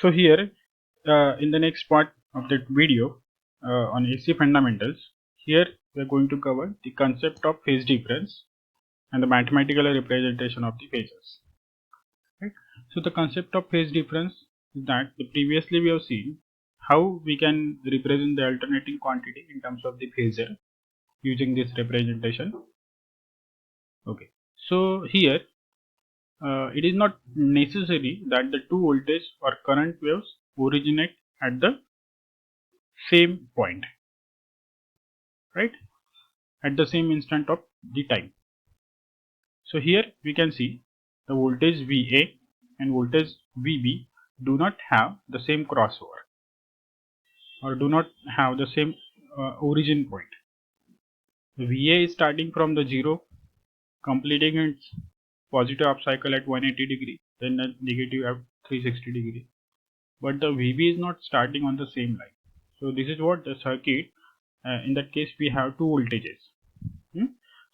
So here in the next part of that video on AC fundamentals, here we are going to cover the concept of phase difference and the mathematical representation of the phases. Right? So the concept of phase difference is that previously we have seen how we can represent the alternating quantity in terms of the phasor using this representation. Okay, so here it is not necessary that the two voltage or current waves originate at the same point, right, at the same instant of the time. So here we can see the voltage VA and voltage VB do not have the same crossover or do not have the same origin point. The VA is starting from the 0, completing its positive up cycle at 180 degree, then the negative at 360 degree, but the VB is not starting on the same line. So this is what the circuit, in that case we have two voltages.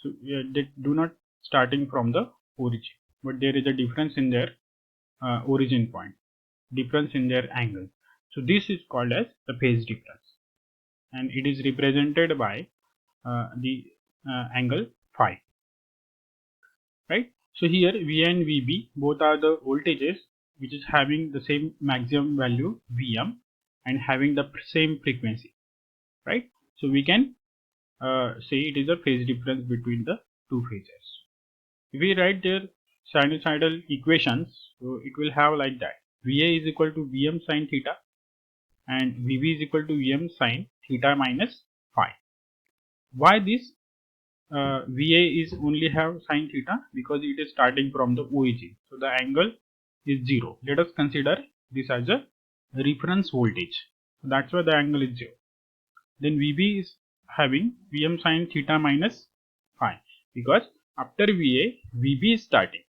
So they do not starting from the origin, but there is a difference in their origin point, difference in their angle. So this is called as the phase difference, and it is represented by the angle phi, right? So here V and VB both are the voltages which is having the same maximum value Vm and having the same frequency, right? So we can say it is a phase difference between the two phases. If we write their sinusoidal equations, so it will have like that: VA is equal to Vm sin theta and VB is equal to Vm sin theta minus phi. Why this VA is only have sin theta? Because it is starting from the origin, so the angle is 0. Let us consider this as a reference voltage, so that's why the angle is 0. Then VB is having Vm sin theta minus phi, because after VA, VB is starting.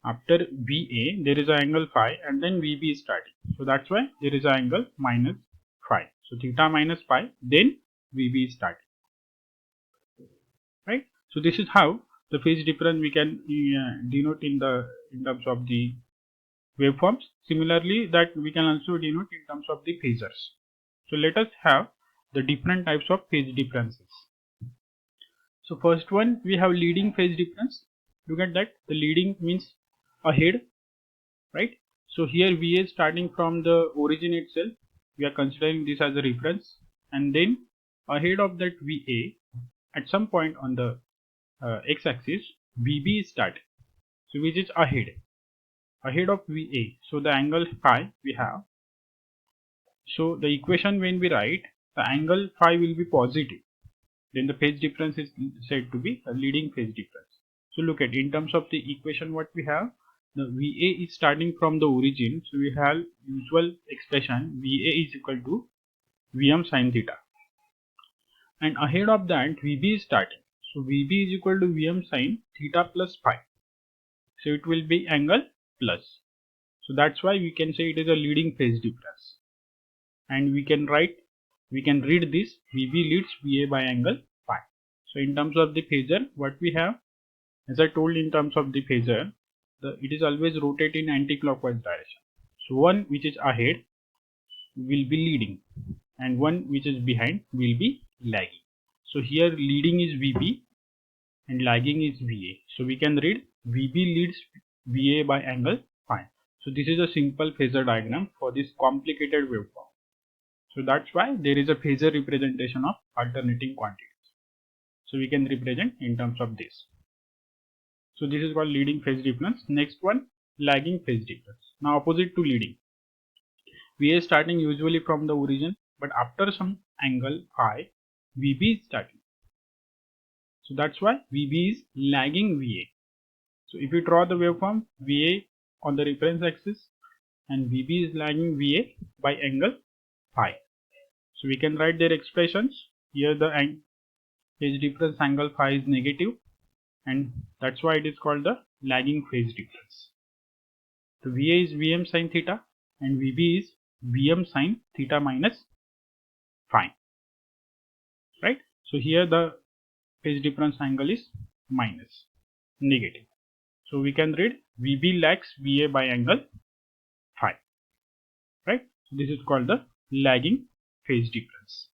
After VA, there is an angle phi and then VB is starting. So that's why there is an angle minus phi. So theta minus phi, then VB is starting. Right? So this is how the phase difference we can denote in terms of the waveforms. Similarly, that we can also denote in terms of the phasors. So let us have the different types of phase differences. So first one, we have leading phase difference. Look at that. The leading means ahead, right? So here VA is starting from the origin itself. We are considering this as a reference, and then ahead of that VA, at some point on the x-axis, VB is starting. So which is ahead of VA. So the angle phi we have. So the equation when we write, the angle phi will be positive. Then the phase difference is said to be a leading phase difference. So look at, in terms of the equation what we have, the VA is starting from the origin, so we have usual expression VA is equal to Vm sin theta, and ahead of that VB is starting, so VB is equal to Vm sin theta plus phi, so it will be angle plus. So that's why we can say it is a leading phase difference, and we can read this VB leads VA by angle phi. So in terms of the phasor, what we have, as I told, in terms of the phasor, it is always rotate in anti-clockwise direction. So one which is ahead will be leading and one which is behind will be lagging. So here leading is VB and lagging is VA. So we can read VB leads VA by angle phi. So this is a simple phasor diagram for this complicated waveform. So that's why there is a phasor representation of alternating quantities. So we can represent in terms of this. So this is called leading phase difference. Next one, lagging phase difference. Now opposite to leading, VA is starting usually from the origin, but after some angle phi, VB is starting. So that's why VB is lagging VA. So if you draw the waveform, VA on the reference axis and VB is lagging VA by angle phi. So we can write their expressions. Here the phase difference angle phi is negative, and that's why it is called the lagging phase difference. So VA is Vm sin theta and VB is Vm sin theta minus phi, right? So here the phase difference angle is minus, negative. So we can read VB lags VA by angle phi. right? So this is called the lagging phase difference.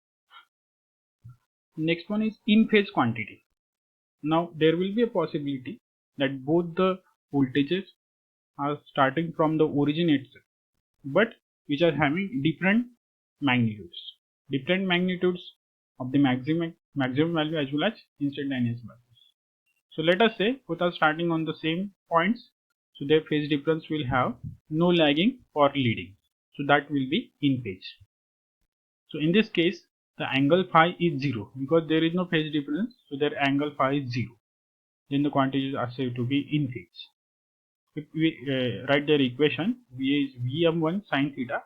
Next one is in phase quantity. Now there will be a possibility that both the voltages are starting from the origin itself, but which are having different magnitudes. Different magnitudes of the maximum value as well as instantaneous values. So let us say both are starting on the same points, so their phase difference will have no lagging or leading. So that will be in phase. So in this case, the angle phi is 0 because there is no phase difference, so their angle phi is 0. Then the quantities are said to be in phase. If we write their equation, VA is Vm1 sin theta,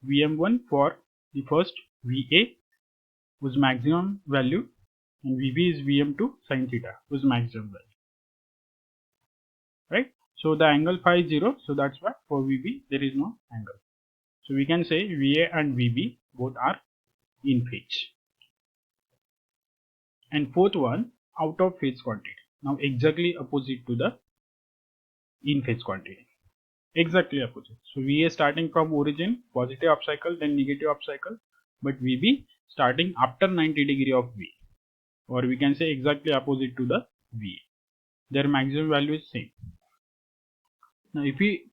Vm1 for the first VA whose maximum value, and VB is Vm2 sin theta whose maximum value, right? So the angle phi is 0, so that's why for VB there is no angle. So we can say VA and VB both are in phase. And fourth one, out of phase quantity. Now exactly opposite to the in phase quantity. Exactly opposite. So VA starting from origin, positive up cycle, then negative up cycle, but VB starting after 90 degree of V, or we can say exactly opposite to the VA. Their maximum value is same. Now if we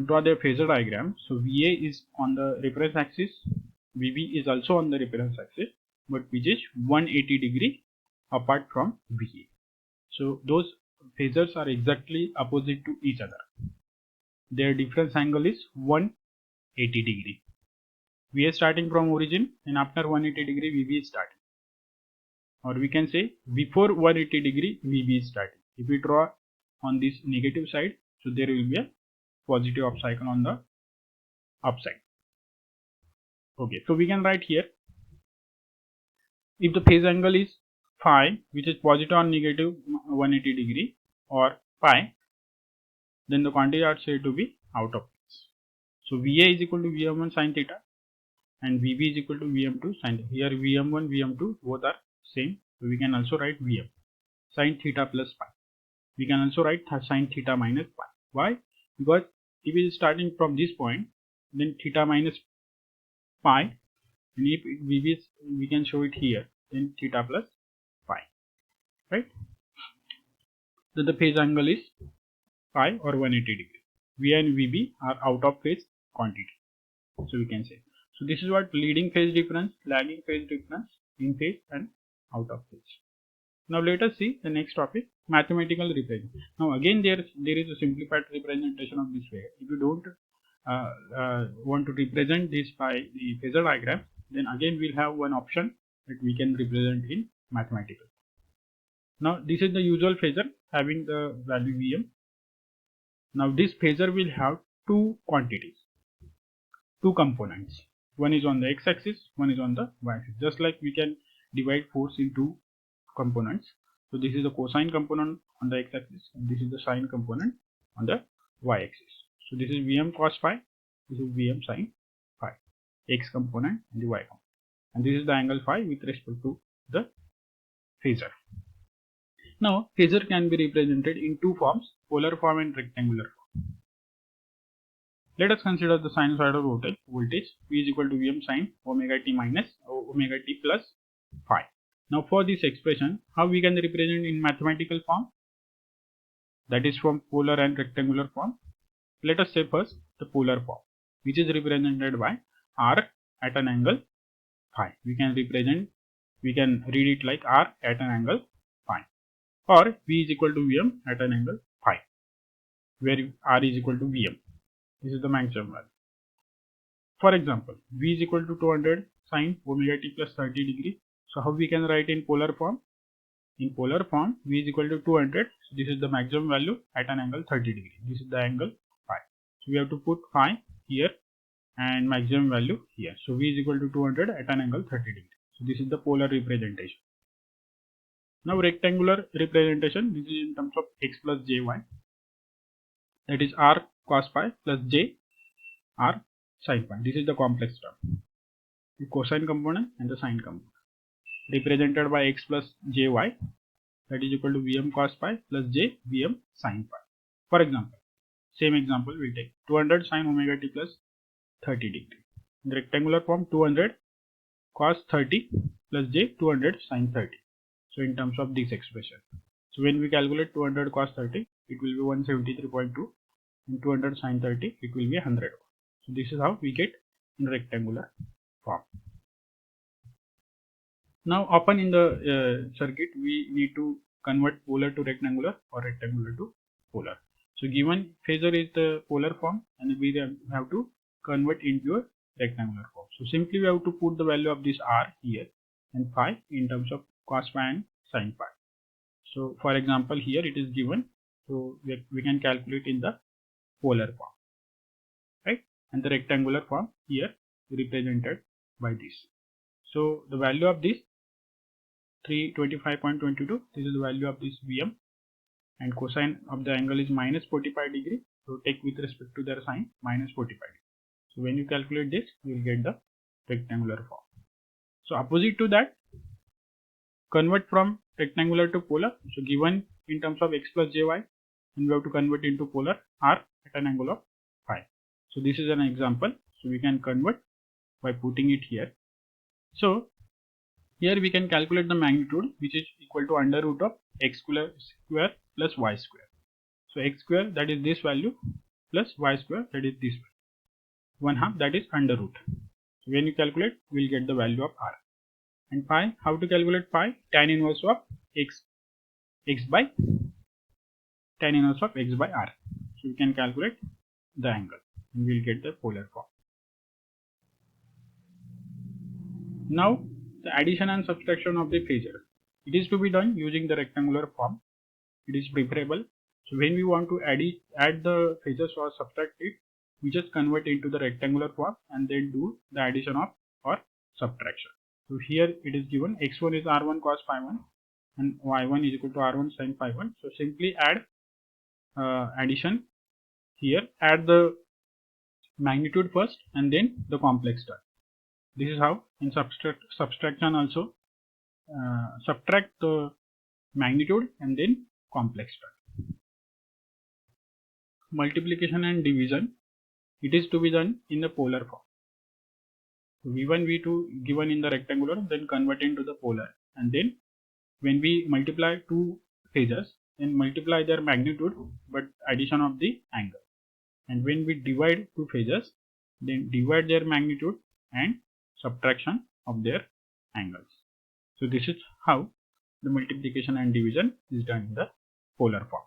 draw their phasor diagram, so VA is on the reference axis, VB is also on the reference axis, but which is 180 degree apart from VA. So those phasors are exactly opposite to each other. Their difference angle is 180 degree. VA starting from origin, and after 180 degree VB is starting. Or we can say before 180 degree VB is starting. If we draw on this negative side, so there will be a positive up cycle on the upside. Okay, so we can write here, if the phase angle is phi, which is positive or negative 180 degree, or pi, then the quantity are said to be out of phase. So VA is equal to Vm1 sin theta and VB is equal to Vm2 sin theta. Here Vm1, Vm2 both are same, so we can also write Vm sin theta plus pi. We can also write sin theta minus pi. Why? Because if it is starting from this point, then theta minus pi, and if VB is, we can show it here, then theta plus pi, right? So the phase angle is pi or 180 degree. V and VB are out of phase quantity, so we can say. So this is what leading phase difference, lagging phase difference, in phase and out of phase. Now let us see the next topic, mathematical representation. Now again there is a simplified representation of this way. If you don't want to represent this by the phasor diagram, then again we'll have one option that we can represent in mathematical. Now this is the usual phasor having the value Vm. Now this phasor will have two quantities, two components. One is on the x-axis, one is on the y-axis. Just like we can divide force into components. So this is the cosine component on the x-axis, and this is the sine component on the y-axis. So this is Vm cos phi, this is Vm sin phi, x component and the y component, and this is the angle phi with respect to the phasor. Now phasor can be represented in two forms, polar form and rectangular form. Let us consider the sinusoidal voltage V is equal to Vm sin omega t minus omega t plus phi. Now for this expression, how we can represent in mathematical form, that is from polar and rectangular form. Let us say first the polar form, which is represented by r at an angle phi. We can read it like r at an angle phi, or V is equal to Vm at an angle phi, where r is equal to Vm. This is the maximum value. For example, V is equal to 200 sin omega t plus 30 degree. So how we can write in polar form? In polar form, V is equal to 200. So this is the maximum value at an angle 30 degree. This is the angle phi. So we have to put phi here and maximum value here. So V is equal to 200 at an angle 30 degree. So this is the polar representation. Now rectangular representation, this is in terms of x plus jy. That is r cos phi plus j r sin phi. This is the complex term, the cosine component and the sine component, represented by x plus jy, that is equal to Vm cos phi plus j Vm sin phi. For example, same example we take 200 sin omega t plus 30 degree. In the rectangular form, 200 cos 30 plus j 200 sin 30. So in terms of this expression. So when we calculate 200 cos 30, it will be 173.2, and 200 sin 30, it will be 100. So this is how we get in rectangular form. Now often in the circuit, we need to convert polar to rectangular or rectangular to polar. So given phasor is the polar form, and we have to convert into a rectangular form. So simply we have to put the value of this r here and phi in terms of cos phi and sin phi. So for example, here it is given, so we can calculate in the polar form, right? And the rectangular form here represented by this. So the value of this 325.22, this is the value of this Vm, and cosine of the angle is minus 45 degree. So take with respect to their sign minus 45 degree. So when you calculate this, you will get the rectangular form. So opposite to that, convert from rectangular to polar. So given in terms of x plus jy, and we have to convert into polar r at an angle of phi. So this is an example. So we can convert by putting it here. So here we can calculate the magnitude, which is equal to under root of x square plus y square. So x square, that is this value, plus y square, that is this value. 1/2, that is under root. So when you calculate, we will get the value of r. And phi, how to calculate phi? Tan inverse of x by tan inverse of x by r. So we can calculate the angle and we will get the polar form. Now the addition and subtraction of the phasor. It is to be done using the rectangular form. It is preferable. So when we want to add the phasors or subtract it, we just convert into the rectangular form and then do the addition of or subtraction. So here it is given x1 is r1 cos phi 1 and y1 is equal to r1 sin phi 1. So simply add addition here, add the magnitude first and then the complex term. This is how in subtraction also subtract the magnitude and then complex term. Multiplication and division, it is to be done in the polar form. So v1 v2 given in the rectangular, then convert into the polar, and then when we multiply two phasors, then multiply their magnitude but addition of the angle, and when we divide two phasors, then divide their magnitude and subtraction of their angles. So this is how the multiplication and division is done in the polar form,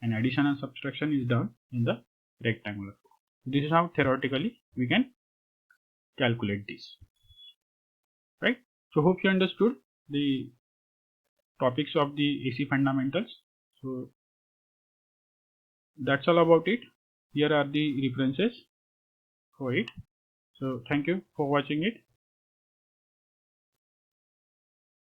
and addition and subtraction is done in the rectangular form. This is how theoretically we can calculate this, right? So hope you understood the topics of the AC fundamentals. So that's all about it. Here are the references for it. So thank you for watching it.